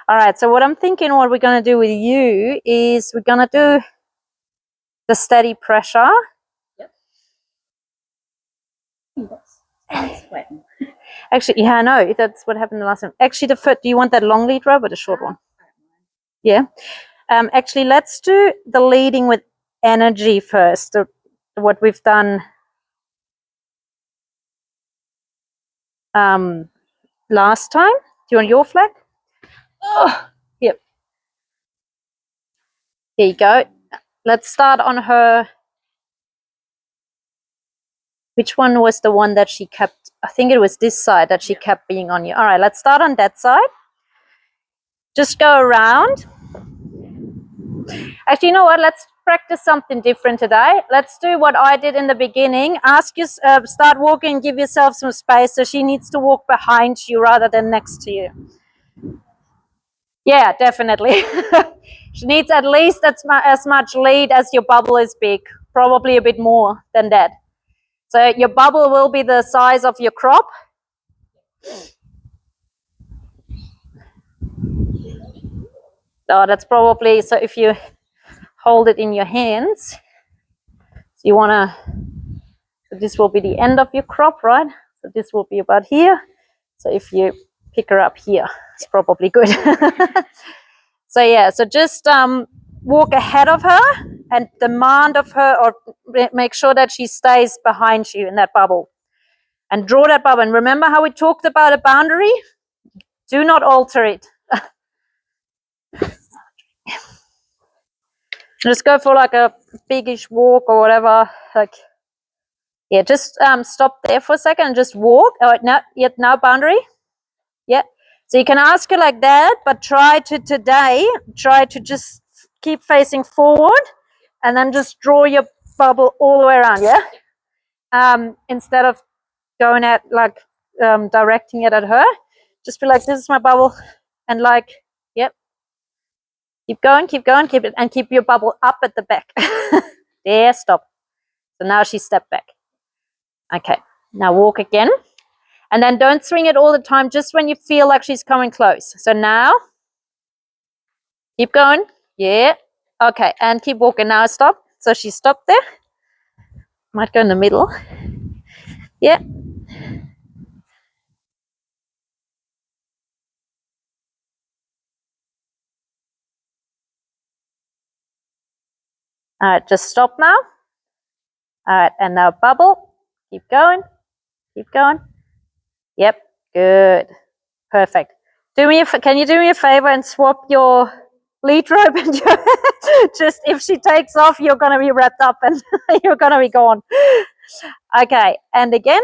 All right, so what I'm thinking what we're going to do with you is we're going to do the steady pressure. I'm sweating. Actually, yeah, I know. That's what happened the last time. Actually, the foot, do you want that long lead rope or the short one? Yeah. Actually, let's do the leading with energy first. What we've done last time. Do you want your flag? Oh, yep. Here you go. Let's start on her. Which one was the one that she kept? I think it was this side that she kept being on you. All right, let's start on that side. Just go around. Actually, you know what? Let's practice something different today. Let's do what I did in the beginning. Ask you, start walking, give yourself some space. So she needs to walk behind you rather than next to you. Yeah, definitely. She needs at least as much lead as your bubble is big, probably a bit more than that. So your bubble will be the size of your crop. Oh, that's probably, so if you hold it in your hands, so you want to, so this will be the end of your crop, right? So this will be about here. So if you pick her up here, it's probably good. So yeah, so just walk ahead of her and demand of her, or make sure that she stays behind you in that bubble. And draw that bubble. And remember how we talked about a boundary? Do not alter it. Just go for like a biggish walk or whatever. Like, yeah, just stop there for a second and just walk. Oh, no, yet no boundary. Yeah. So you can ask her like that, but try to just keep facing forward and then just draw your bubble all the way around, yeah? Instead of going at like directing it at her, just be like, this is my bubble, and like, yep. Keep going, keep it, and keep your bubble up at the back. There, stop. So now she stepped back. Okay, now walk again. And then don't swing it all the time, just when you feel like she's coming close. So now, keep going. Yeah. Okay, and keep walking. Now stop. So she stopped there. Might go in the middle. Yeah. All right, just stop now. All right, and now bubble. Keep going. Keep going. Yep, good. Perfect. Can you do me a favor and swap your lead rope and just if she takes off, you're gonna be wrapped up and you're gonna be gone. Okay, and again.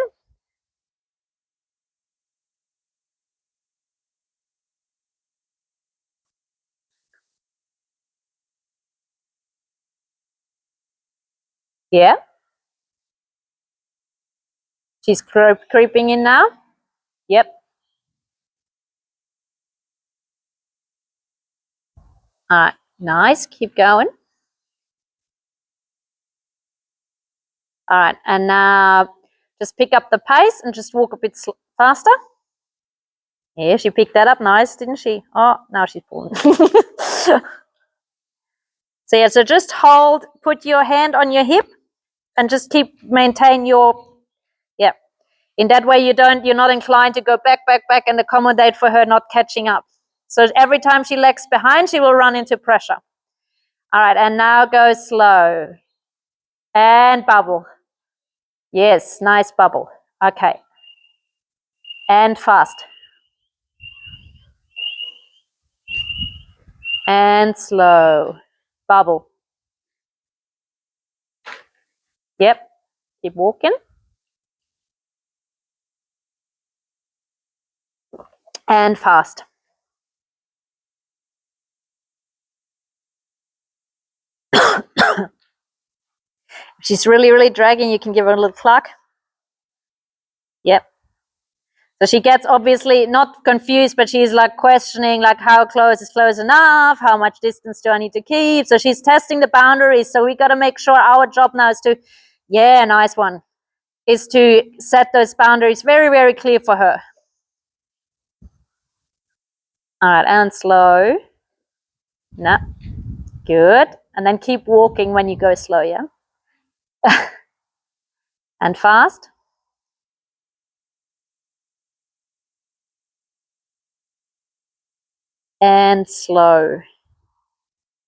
Yeah. She's creeping in now. Yep. All right, nice. Keep going. All right, and now just pick up the pace and just walk a bit faster. Yeah, she picked that up nice, didn't she? Oh, now she's pulling. So yeah, so just hold, put your hand on your hip and just maintain your, yeah. In that way you're not inclined to go back and accommodate for her not catching up. So every time she lags behind, she will run into pressure. All right, and now go slow. And bubble. Yes, nice bubble. Okay. And fast. And slow. Bubble. Yep. Keep walking. And fast. If she's really, really dragging, you can give her a little cluck. Yep. So she gets obviously not confused, but she's like questioning like how close is close enough, how much distance do I need to keep? So she's testing the boundaries. So we got to make sure our job now is to, yeah, nice one, is to set those boundaries very, very clear for her. All right, and slow. No, good. And then keep walking when you go slow, yeah? And fast. And slow.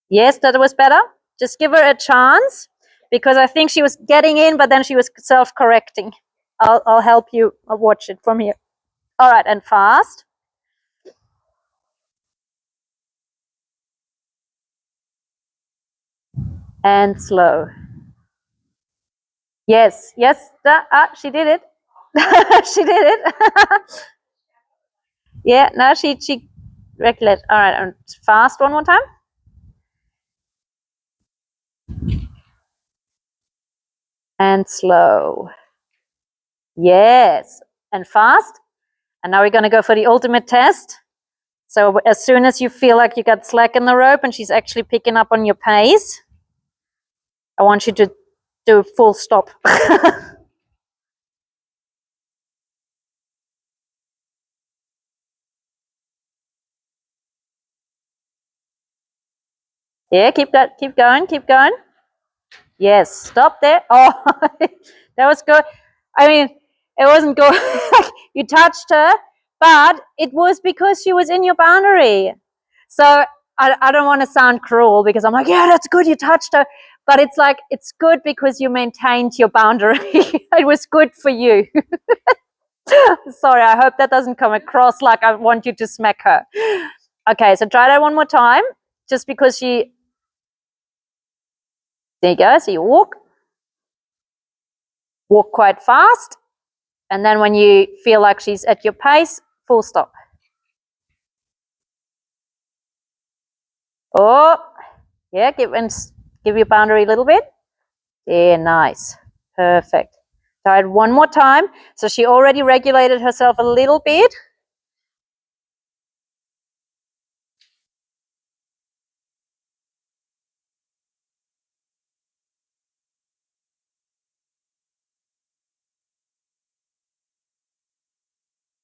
Yes, that was better. Just give her a chance because I think she was getting in, but then she was self-correcting. I'll help you. I'll watch it from here. All right, and fast. And slow. Yes, yes, she did it. She did it. Yeah, no, she regulate. All right, and fast one more time. And slow. Yes, and fast. And now we're going to go for the ultimate test. So as soon as you feel like you got slack in the rope and she's actually picking up on your pace, I want you to do a full stop. Yeah, keep going, keep going. Yes, stop there. Oh, that was good. I mean, it wasn't good. You touched her, but it was because she was in your boundary. So I don't want to sound cruel because I'm like, yeah, that's good. You touched her. But it's like, it's good because you maintained your boundary. It was good for you. Sorry, I hope that doesn't come across like I want you to smack her. Okay, so try that one more time. Just because she, there you go. So you walk quite fast. And then when you feel like she's at your pace, full stop. Oh, yeah, give your boundary a little bit. Yeah, nice. Perfect. Try it one more time. So she already regulated herself a little bit.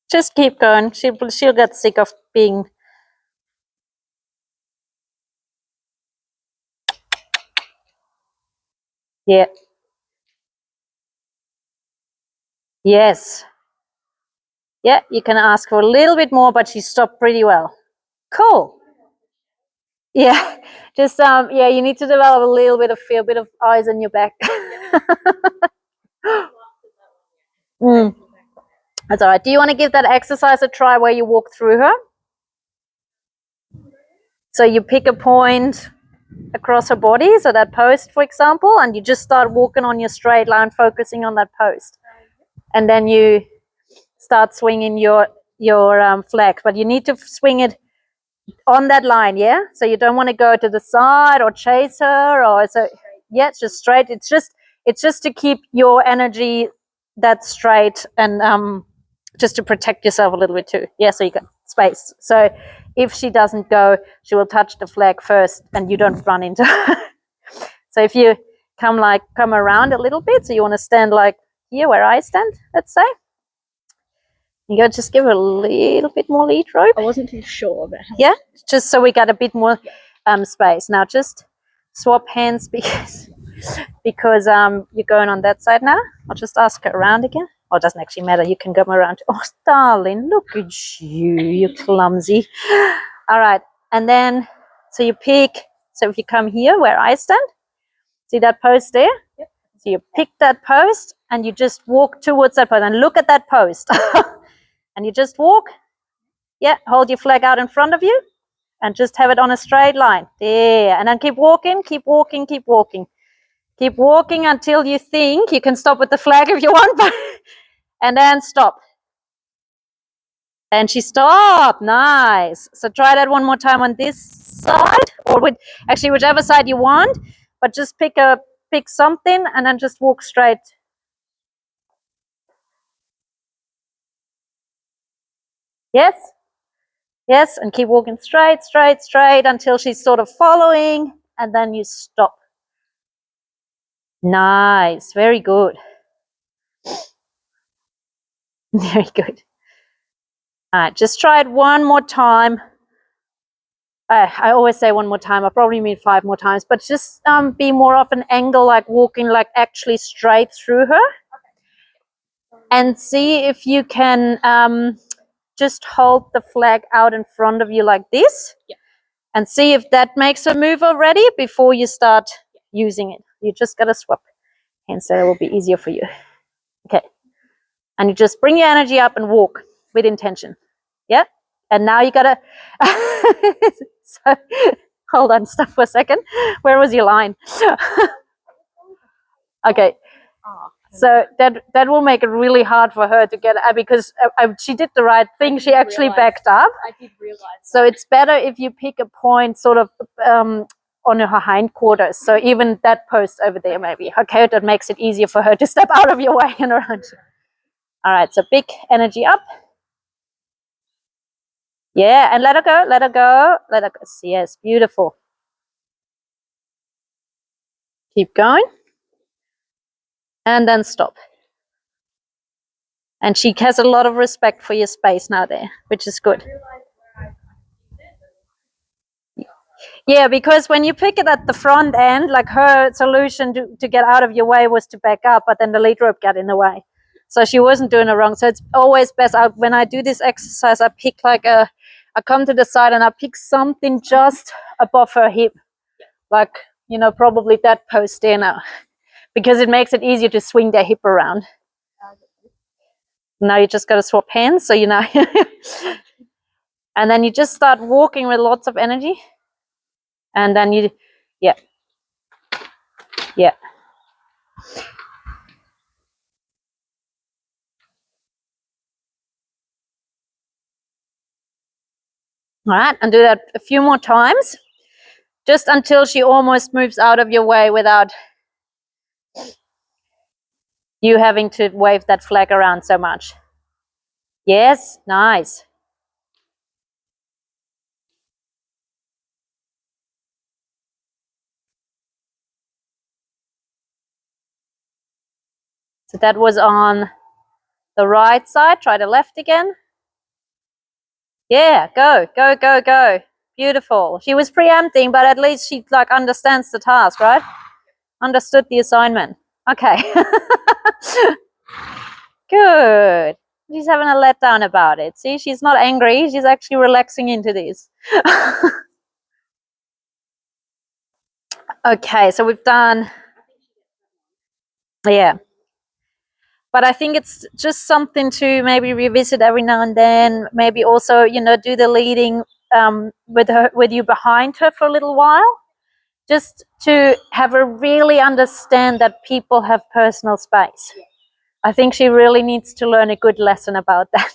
Just keep going. She'll get sick of being. Yeah. Yes. Yeah, you can ask for a little bit more, but she stopped pretty well. Cool. Yeah. Just yeah, you need to develop a little bit of fear, a bit of eyes on your back. Mm. That's all right. Do you want to give that exercise a try where you walk through her? So you pick a point across her body, so that post, for example, and you just start walking on your straight line, focusing on that post, and then you start swinging your flag. But you need to swing it on that line, yeah. So you don't want to go to the side or chase her, or so. Yeah, it's just straight. It's just to keep your energy that straight and just to protect yourself a little bit too. Yeah, so you got space. So if she doesn't go, she will touch the flag first, and you don't run into her. So if you come around a little bit, so you want to stand like here where I stand, let's say. You gotta just give her a little bit more lead rope. I wasn't too sure about how. Yeah, just so we got a bit more space. Now just swap hands because you're going on that side now. I'll just ask her around again. Oh, it doesn't actually matter. You can come around. Oh, darling, look at you. You're clumsy. All right. And then, so you pick. So if you come here where I stand, see that post there? Yep. So you pick that post and you just walk towards that post and look at that post. And you just walk. Yeah, hold your flag out in front of you and just have it on a straight line. There. And then keep walking, keep walking, keep walking. Keep walking until you think you can stop with the flag if you want, but and then stop. And she stopped. Nice. So try that one more time on this side, or with actually whichever side you want, but just pick something and then just walk straight. Yes. Yes, and keep walking straight, straight, straight until she's sort of following, and then you stop. Nice. Very good. Very good. All right, just try it one more time I always say one more time. I probably mean 5 more times, but just be more of an angle, like walking like actually straight through her. And see if you can just hold the flag out in front of you like this. And see if that makes her move already before you start using it. You just got to swap hands so it will be easier for you. Okay. And you just bring your energy up and walk with intention. Yeah. And now you got to... So, hold on, stop for a second. Where was your line? Okay. So that will make it really hard for her to get because she did the right thing. She actually backed up. I did realize. So it's better if you pick a point sort of on her hindquarters. So even that post over there, maybe. Okay, that makes it easier for her to step out of your way and around you. All right, so big energy up. Yeah, and let her go, let her go, let her go. Yes, beautiful. Keep going. And then stop. And she has a lot of respect for your space now there, which is good. Yeah, because when you pick it at the front end, like her solution to get out of your way was to back up, but then the lead rope got in the way. So she wasn't doing it wrong. So it's always best, when I do this exercise, I pick I come to the side and I pick something just above her hip. Like, probably that post there now. Because it makes it easier to swing their hip around. Now you just got to swap hands, so you know. And then you just start walking with lots of energy. And then yeah. All right, and do that a few more times, just until she almost moves out of your way without you having to wave that flag around so much. Yes, nice. So that was on the right side. Try the left again. Yeah, go, go, go, go. Beautiful. She was preempting, but at least she understands the task, right? Understood the assignment. Okay. Good. She's having a letdown about it. See, she's not angry. She's actually relaxing into this. Okay, so we've done... Yeah. But I think it's just something to maybe revisit every now and then. Maybe also, do the leading with you behind her for a little while. Just to have her really understand that people have personal space. I think she really needs to learn a good lesson about that.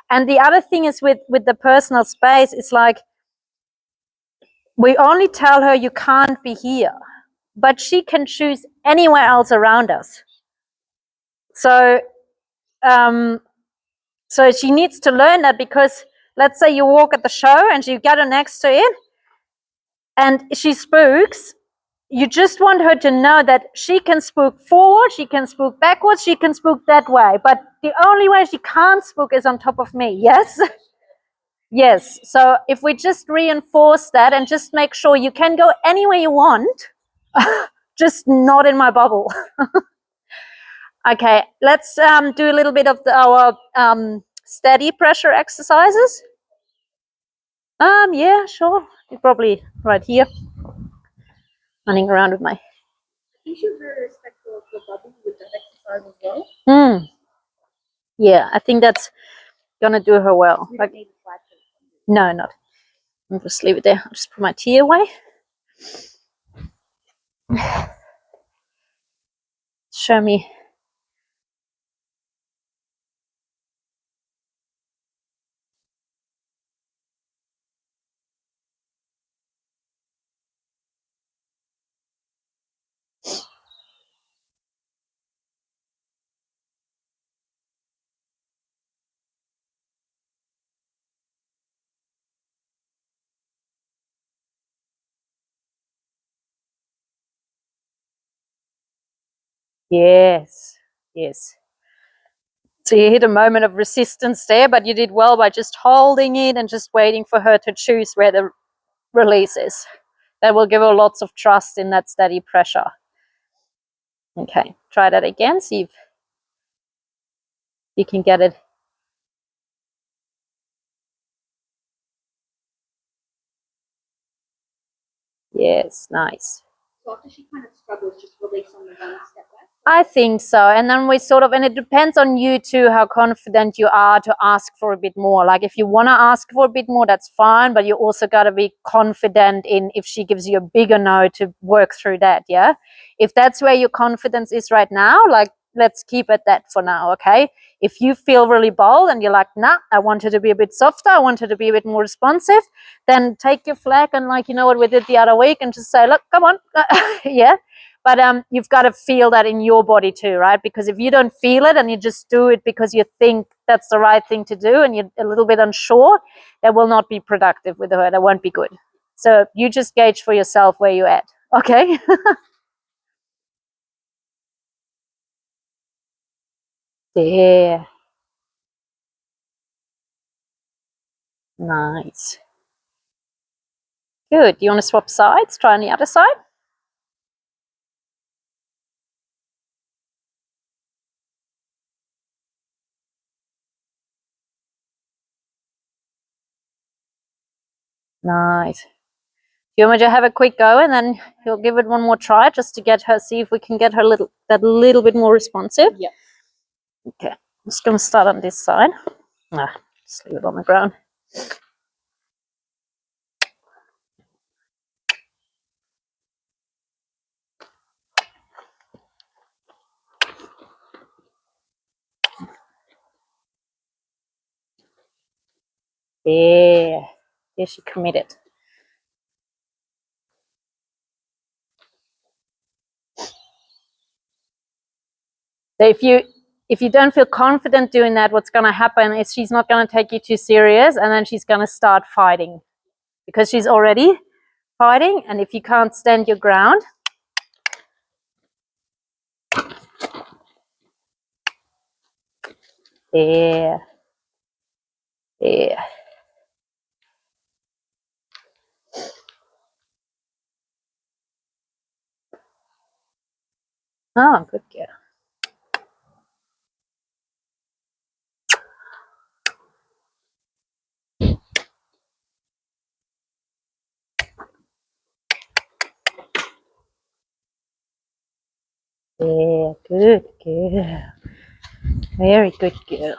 And the other thing is with the personal space, it's like we only tell her you can't be here, but she can choose anywhere else around us. So she needs to learn that, because let's say you walk at the show and you get her next to it and she spooks. You just want her to know that she can spook forward, she can spook backwards, she can spook that way. But the only way she can't spook is on top of me, yes? Yes. So if we just reinforce that and just make sure you can go anywhere you want, just not in my bubble. Okay, let's do a little bit of our steady pressure exercises. Yeah, sure. You're probably right here. Running around with my... You should be very respectful of the bubble with that exercise as well. Yeah, I think that's gonna do her well. No, not. I'll just leave it there. I'll just put my tea away. Show me. Yes, yes. So you hit a moment of resistance there, but you did well by just holding it and just waiting for her to choose where the release is. That will give her lots of trust in that steady pressure. Okay, try that again, see if you can get it. Yes, nice. So after she kind of struggles, just release on the one step back? I think so. And then we sort of, and it depends on you too, how confident you are to ask for a bit more. Like if you want to ask for a bit more, that's fine. But you also got to be confident in if she gives you a bigger no to work through that. Yeah. If that's where your confidence is right now, like let's keep at that for now. Okay. If you feel really bold and you're like, nah, I want her to be a bit softer, I want her to be a bit more responsive, then take your flag and like, you know what we did the other week and just say, look, come on. Yeah. But you've got to feel that in your body too, right? Because if you don't feel it and you just do it because you think that's the right thing to do and you're a little bit unsure, that will not be productive with her. That won't be good. So you just gauge for yourself where you're at. Okay? There. Nice. Good. You want to swap sides? Try on the other side. Nice. You want me to have a quick go and then you'll give it one more try just to get her, see if we can get her that little bit more responsive? Yeah. Okay. I'm just going to start on this side. Just leave it on the ground. There. There, she committed. So if you don't feel confident doing that, what's going to happen is she's not going to take you too serious, and then she's going to start fighting because she's already fighting. And if you can't stand your ground, there, there. Oh, good girl. Yeah, good girl. Very good girl.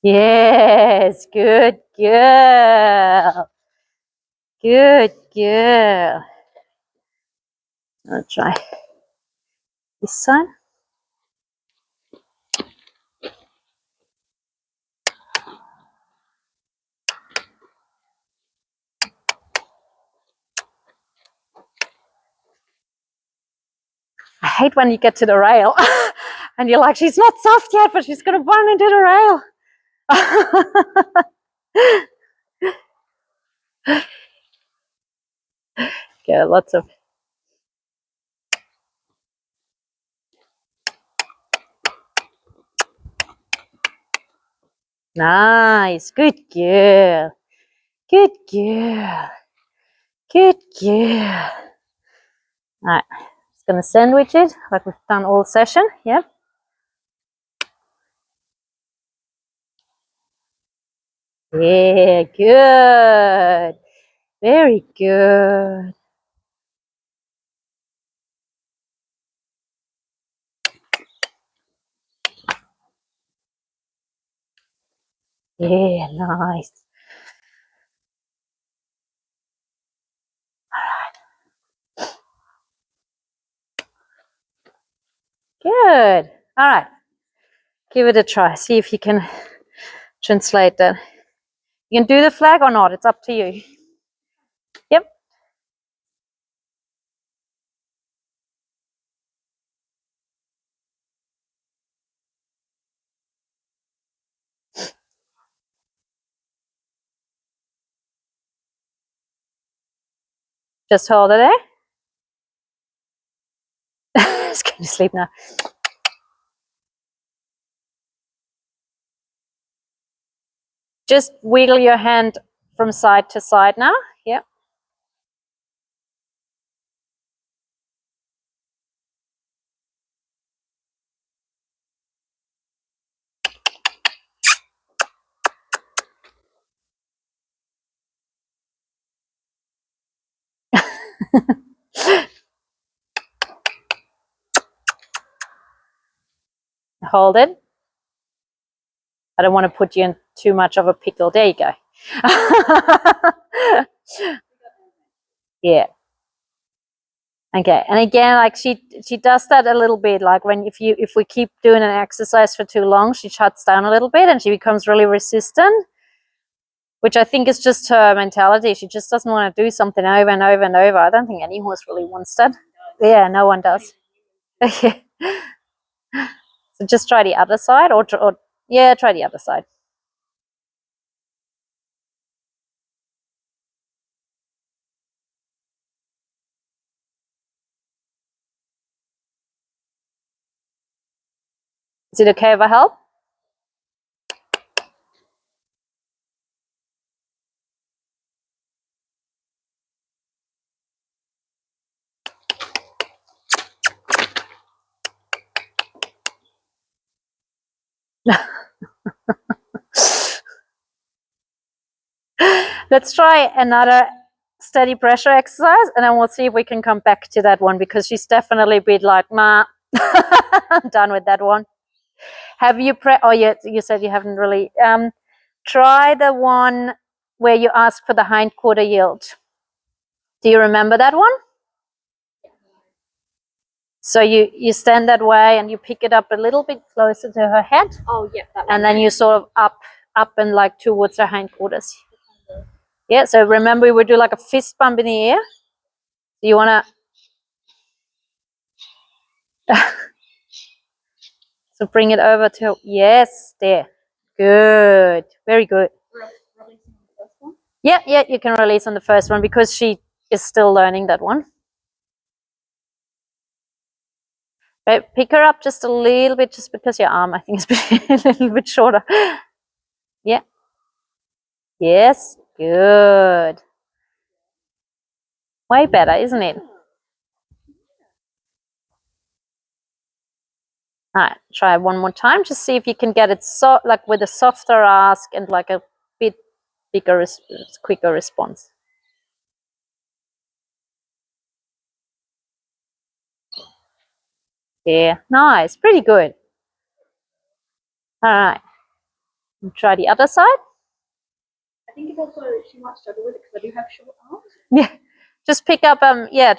Yes, good girl. Good girl. I'll try this side. I hate when you get to the rail and you're like, she's not soft yet, but she's going to run into the rail. Okay, lots of. Nice. Good girl. Good girl. Good girl. All right. Just going to sandwich it like we've done all session. Yep. Yeah, good. Very good. Yeah, nice. Good. All right. Give it a try. See if you can translate that. You can do the flag or not. It's up to you. Yep. Just hold it there. It's going to sleep now. Just wiggle your hand from side to side now. Yep. Hold it. I don't want to put you in too much of a pickle. There you go. Yeah. Okay. And again, like she does that a little bit. Like if we keep doing an exercise for too long, she shuts down a little bit and she becomes really resistant, which I think is just her mentality. She just doesn't want to do something over and over and over. I don't think any horse really wants that. Yeah, no one does. Okay. So just try the other side, or yeah, try the other side. Is it okay if I help? Let's try another steady pressure exercise, and then we'll see if we can come back to that one, because she's definitely a bit like, nah, I'm done with that one. Have you oh, yeah, you said you haven't really. Try the one where you ask for the hind quarter yield. Do you remember that one? So you stand that way and you pick it up a little bit closer to her head. Oh, yeah. And then you sort of up and like towards her hindquarters. Yeah, so remember we would do like a fist bump in the air. Do you want to... So bring it over to... Yes, there. Good. Very good. Releasing the first one? Yeah, you can release on the first one because she is still learning that one. Right, pick her up just a little bit, just because your arm, I think, is a little bit shorter. Yeah. Yes. Good. Way better, isn't it? All right, try one more time. Just see if you can get it like with a softer ask and like a bit bigger, quicker response. Yeah, nice, pretty good. All right, try the other side. I think it's also she might struggle with it because I do have short arms. Yeah, just pick up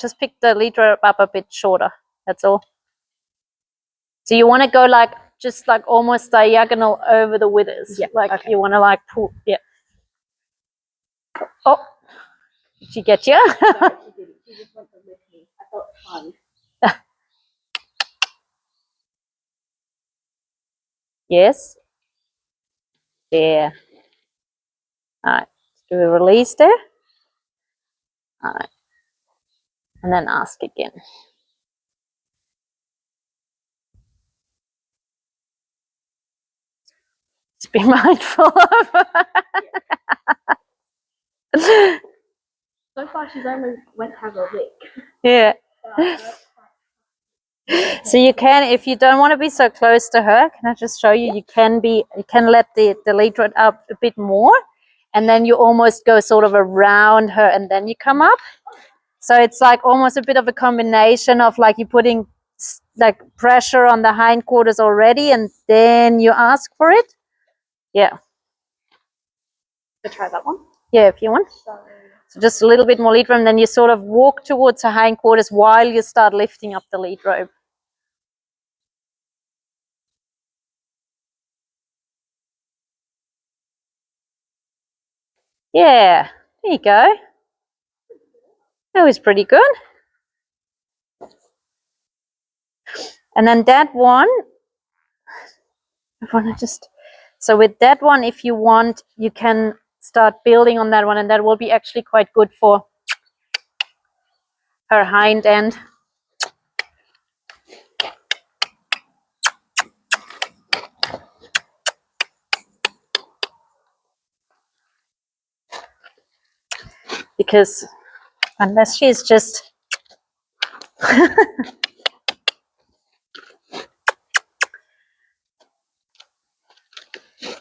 just pick the lead rope up a bit shorter. That's all. So you want to go like just like almost diagonal over the withers. Yeah, like okay. You want to like pull. Yeah. Oh, did she get you? No, she didn't. She just went to lick me. I felt fun. Yes. Yeah. All right. Do a release there. All right. And then ask again. Just be mindful of. So far, she's only went to have a lick. Yeah. So you can, if you don't want to be so close to her, can I just show you? Yeah. You can let the lead rope up a bit more, and then you almost go sort of around her, and then you come up. So it's like almost a bit of a combination of like you're putting like pressure on the hindquarters already, and then you ask for it. Yeah. So try that one. Yeah, if you want. So just a little bit more lead rope, and then you sort of walk towards her hindquarters while you start lifting up the lead rope. Yeah, there you go. That was pretty good. And then that one, I want to just... So with that one, if you want, you can start building on that one, and that will be actually quite good for her hind end. Because unless she's just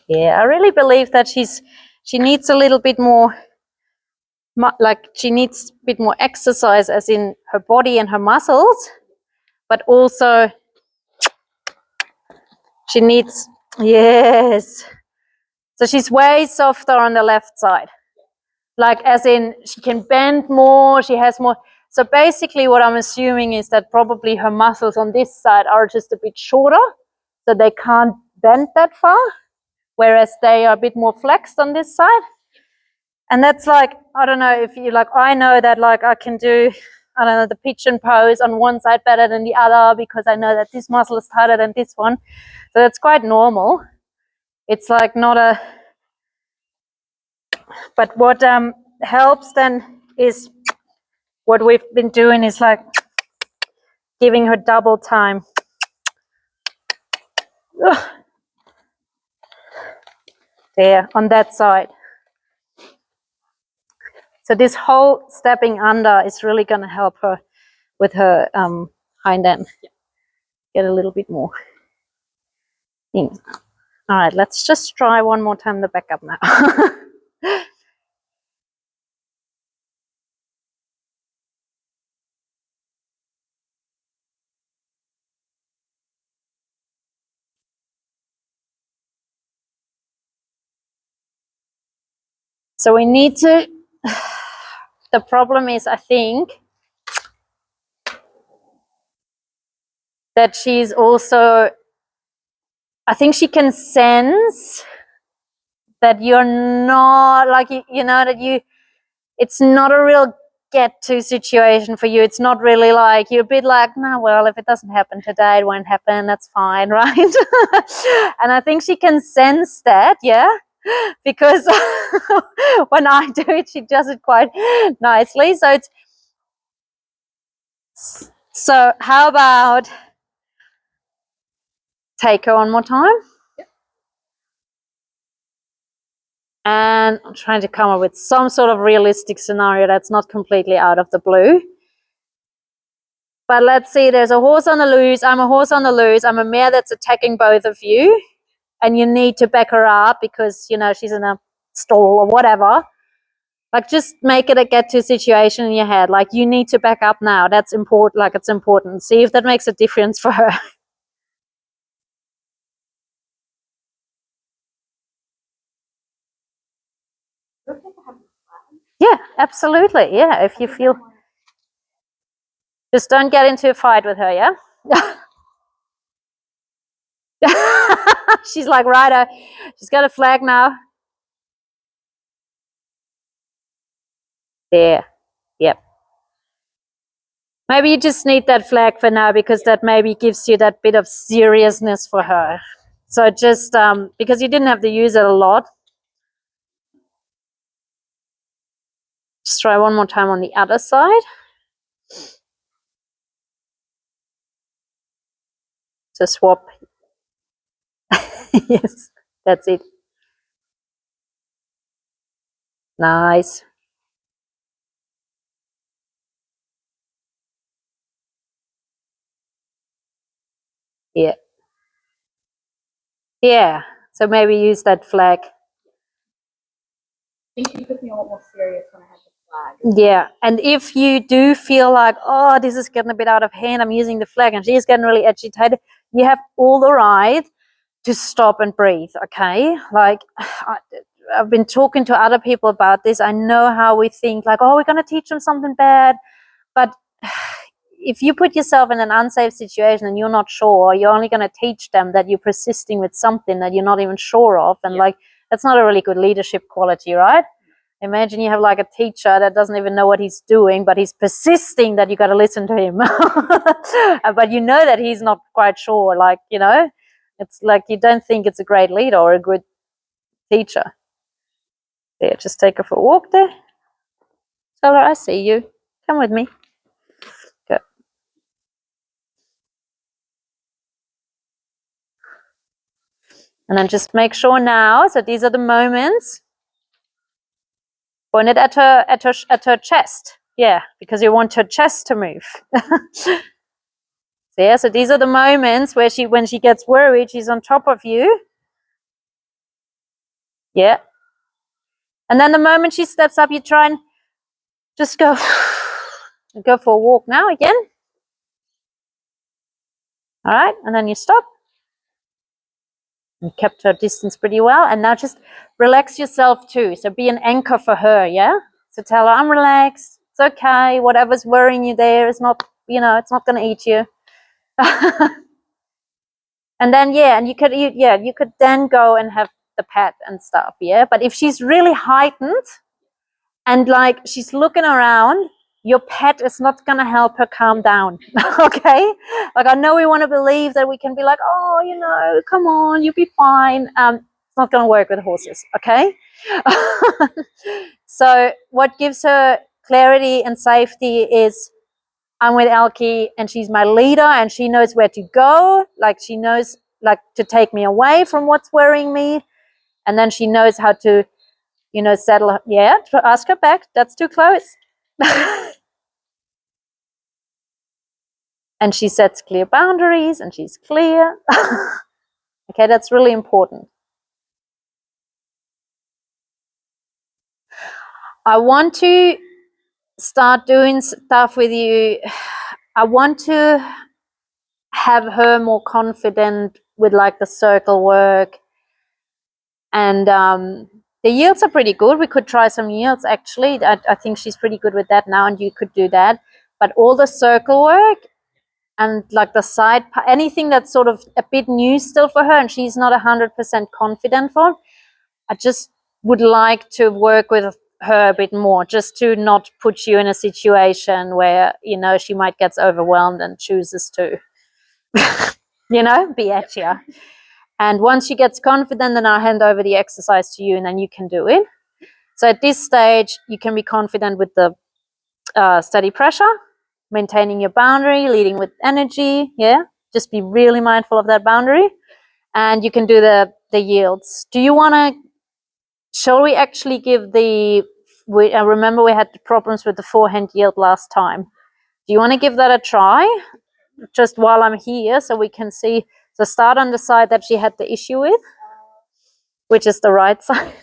yeah, I really believe that she needs a little bit more, like she needs a bit more exercise as in her body and her muscles, but also she needs, yes, so she's way softer on the left side, like as in she can bend more, she has more. So basically what I'm assuming is that probably her muscles on this side are just a bit shorter, so they can't bend that far, whereas they are a bit more flexed on this side. And that's like, I don't know if you like, I know that like I can do, I don't know, the pigeon pose on one side better than the other because I know that this muscle is tighter than this one. So that's quite normal. It's like not a, but what helps then is what we've been doing is like giving her double time. Ugh. There, on that side. So this whole stepping under is really going to help her with her hind end. Get a little bit more in. All right, let's just try one more time the back up now. So we need to, the problem is, I think, that she's also, I think she can sense that you're not, like, you know, that you, it's not a real get to situation for you. It's not really like, you're a bit like, no, well, if it doesn't happen today, it won't happen, that's fine, right? And I think she can sense that, yeah, because when I do it, she does it quite nicely. So it's, so how about take her one more time? And I'm trying to come up with some sort of realistic scenario that's not completely out of the blue. But let's see, there's a horse on the loose, I'm a horse on the loose, I'm a mare that's attacking both of you, and you need to back her up because, you know, she's in a stall or whatever. Like, just make it a get-to situation in your head. Like, you need to back up now. That's important. Like, it's important. See if that makes a difference for her. Yeah, absolutely. Yeah, if you feel, just don't get into a fight with her, yeah? She's like, righto, she's got a flag now. There, yep. Maybe you just need that flag for now because that maybe gives you that bit of seriousness for her. So just because you didn't have to use it a lot. Just try one more time on the other side. So swap. Yes, that's it. Nice. Yeah. Yeah. So maybe use that flag. I think she took me a lot more serious when I had the flag. Yeah. And if you do feel like, oh, this is getting a bit out of hand, I'm using the flag and she's getting really agitated, you have all the right to stop and breathe, okay? Like, I've been talking to other people about this. I know how we think, like, oh, we're going to teach them something bad. But if you put yourself in an unsafe situation and you're not sure, you're only going to teach them that you're persisting with something that you're not even sure of. And like, that's not a really good leadership quality, right? Imagine you have like a teacher that doesn't even know what he's doing, but he's persisting that you got to listen to him. But you know that he's not quite sure. Like, you know, it's like you don't think it's a great leader or a good teacher. There, just take her for a walk there. Tell her, I see you. Come with me. And then just make sure now, so these are the moments. Point it at her chest. Yeah, because you want her chest to move. So yeah, so these are the moments where when she gets worried, she's on top of you. Yeah. And then the moment she steps up, you try and just go for a walk now again. All right, and then you stop. You kept her distance pretty well, and now just relax yourself too. So be an anchor for her, yeah? So tell her, I'm relaxed, it's okay, whatever's worrying you there is not, it's not going to eat you. And then, yeah, and you could then go and have the pet and stuff, yeah? But if she's really heightened and like she's looking around, your pet is not going to help her calm down. Okay, like I know we want to believe that we can be like, oh, come on, you'll be fine. It's not going to work with horses. Okay. So what gives her clarity and safety is I'm with Elkie and she's my leader and she knows where to go, like she knows like to take me away from what's worrying me, and then she knows how to settle. Yeah, ask her back, that's too close. And she sets clear boundaries and she's clear. Okay, that's really important. I want to start doing stuff with you. I want to have her more confident with like the circle work, and the yields are pretty good. We could try some yields actually. I think she's pretty good with that now, and you could do that. But all the circle work and like the side, anything that's sort of a bit new still for her and she's not 100% confident for, I just would like to work with her a bit more, just to not put you in a situation where, she might get overwhelmed and chooses to, be at you. And once she gets confident, then I'll hand over the exercise to you and then you can do it. So at this stage, you can be confident with the steady pressure, maintaining your boundary, leading with energy. Yeah, just be really mindful of that boundary. And you can do the yields. Do you want to, shall we actually give I remember we had the problems with the forehand yield last time. Do you want to give that a try? Just while I'm here so we can see. So start on the side that she had the issue with, which is the right side.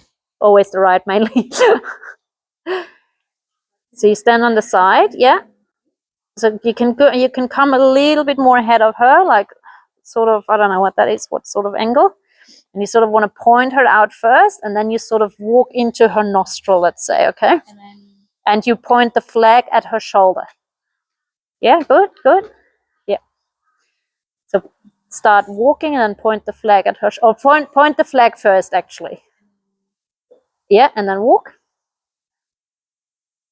Always the right mainly. So you stand on the side, yeah. So you can come a little bit more ahead of her, like sort of, I don't know what that is, what sort of angle. And you sort of want to point her out first, and then you sort of walk into her nostril, let's say, okay? And you point the flag at her shoulder. Yeah, good. Yeah. So start walking and then point the flag at her, or point the flag first, actually. Yeah, and then walk.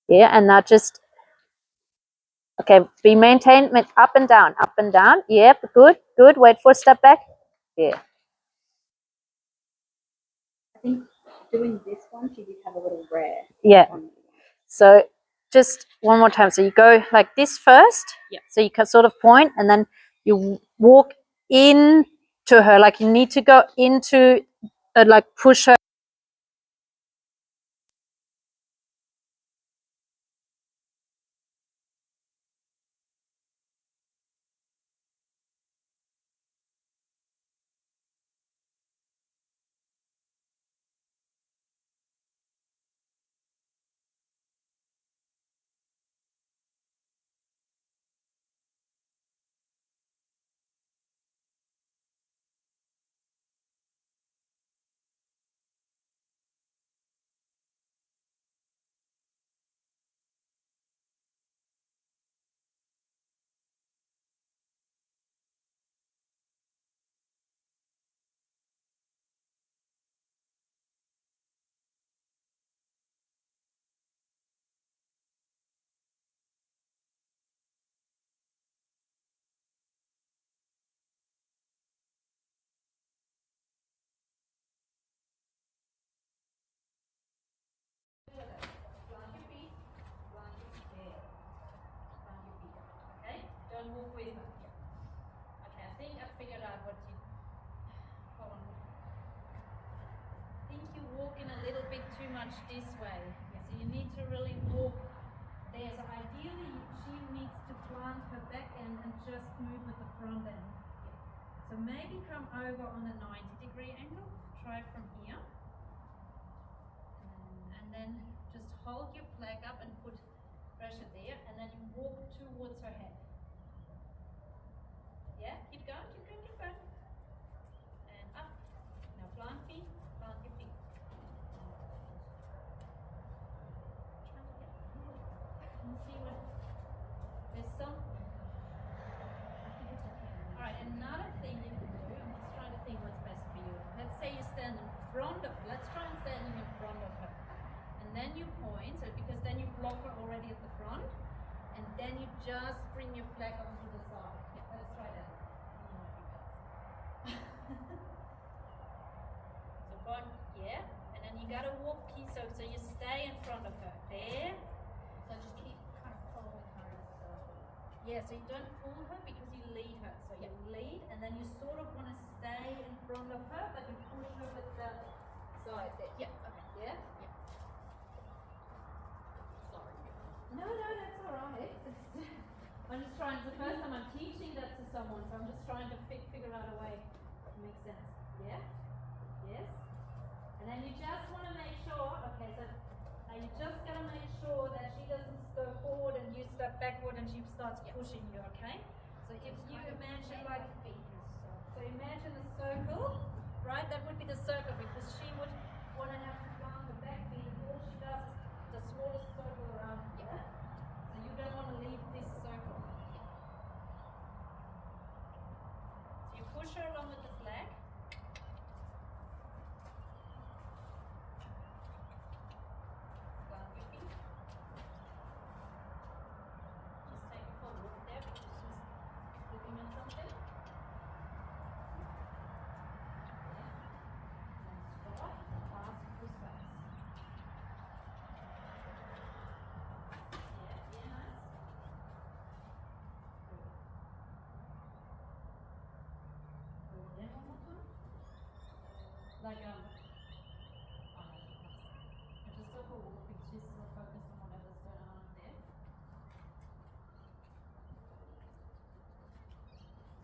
Yeah, and now just, okay, be maintained, up and down, up and down. Yep, good. Wait for a step back. Yeah. I think doing this one, she did have a little rare. Yeah. So just one more time. So you go like this first. Yeah. So you can sort of point and then you walk in to her. Like you need to go into, like push her. much this way. So you need to really walk there. So ideally, she needs to plant her back end and just move with the front end. So maybe come over on a 90-degree angle. Try it from here. And then just hold your flag up and put pressure there. And then you walk towards her head. Yeah, keep going, keep going, keep going. And up. Now plant feet, plant your feet. Try to get and see what there's some. Alright, another thing you can do, I'm just trying to think what's best for you. Let's say you stand in front of, let's try and standing in front of her. And then you point, so because then you block her already at the front. And then you just bring your flag onto the side. Yeah, let's try that. So front, yeah. And then you gotta walk piece, so you stay in front of her. There. So just keep kind of following her. Yeah, so you don't pull her because you lead her. So you lead and then you sort of want to stay in front of her, but you push her with the side there. Yeah, okay. Yeah? Yeah. Sorry. No, that's alright. I'm just trying, it's the first time I'm teaching that to someone, so I'm just trying to figure out a way that makes sense. Yeah? Yes? And then you just want to make sure, okay, so now you just gotta make sure that she doesn't go forward and you step backward and she starts pushing you, okay? So if you imagine like, so imagine a circle, right? That would be the circle because she would want to have to plant the back feet and all she does is the smallest circle around here. So you don't want to leave this circle. So you push her along with the flag. Just take a full look there because she's looking at something. Yeah. And stop. Ask for space. Yeah, nice. Good. Then one more time. Like I just took a walk because she's so focused on whatever's going on there.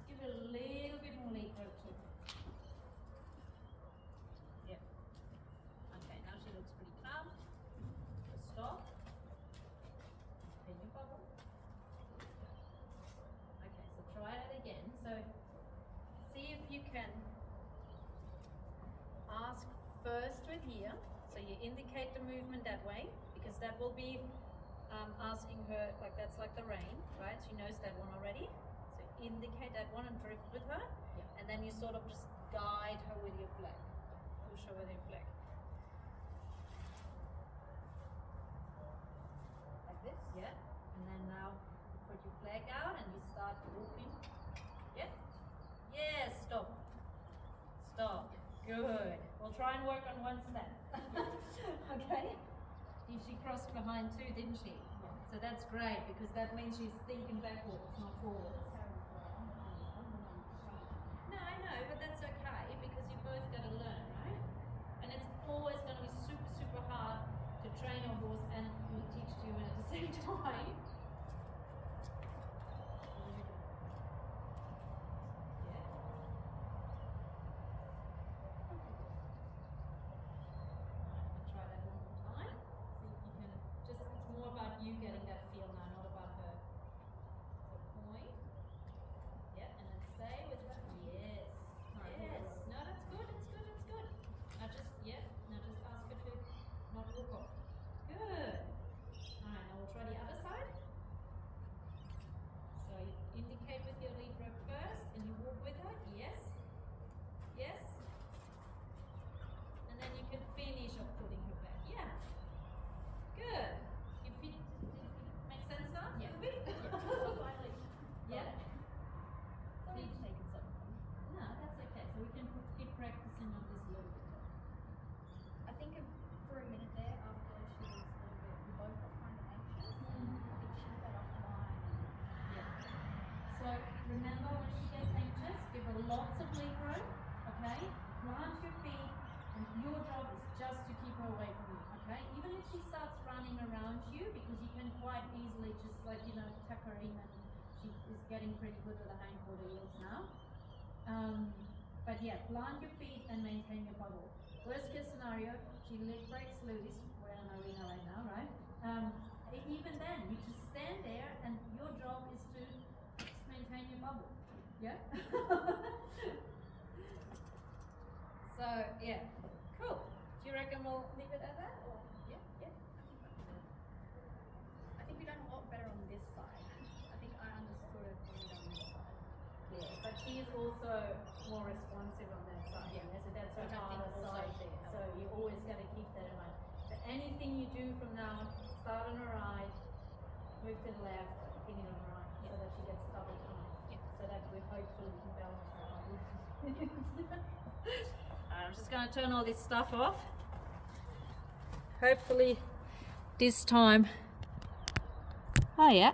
Give it a little bit more leg rope too. Yeah. Okay, now she looks pretty calm. Just stop. Then you bubble. Okay, so try that again. So see if you can ask first with here. So you indicate the movement that way because that will be asking her, like that's like the rein, right? She knows that one already. So indicate that one and drift with her. Yeah. And then you sort of just guide her with your flag. Push her with your flag. Like this? Yeah. And then now you put your flag out and you start walking. Yeah? Yes, stop. Stop. Good. We'll try and work on one step. Okay? She crossed behind too, didn't she? Yeah. So that's great because that means she's thinking backwards, not forwards. No, I know, but that's okay because you both got to learn, right? And it's always going to be super, super hard to train a horse and teach to human at the same time. You getting that feel now, not about her. So point. can quite easily just like, you know, tuck her in, and she is getting pretty good with the hindquarter heels now. But yeah, plant your feet and maintain your bubble. Worst case scenario, she leg breaks loose. We're in an arena right now, right? Even then, you just stand there, and your job is to just maintain your bubble. Yeah. So yeah, cool. Do you reckon we'll leave it at that? Or? Yeah. I think we done a lot better on this side. I think I understood it when we done this side. Yeah, but she is also more responsive on that side. Yeah. So that's her Which I think harder also side there. So you always got to keep that in mind. So anything you do from now, start on the right, move to the left, continue on the right, so that she gets double time. So that we hopefully can balance her out. I'm just going to turn all this stuff off. Hopefully this time. Oh yeah.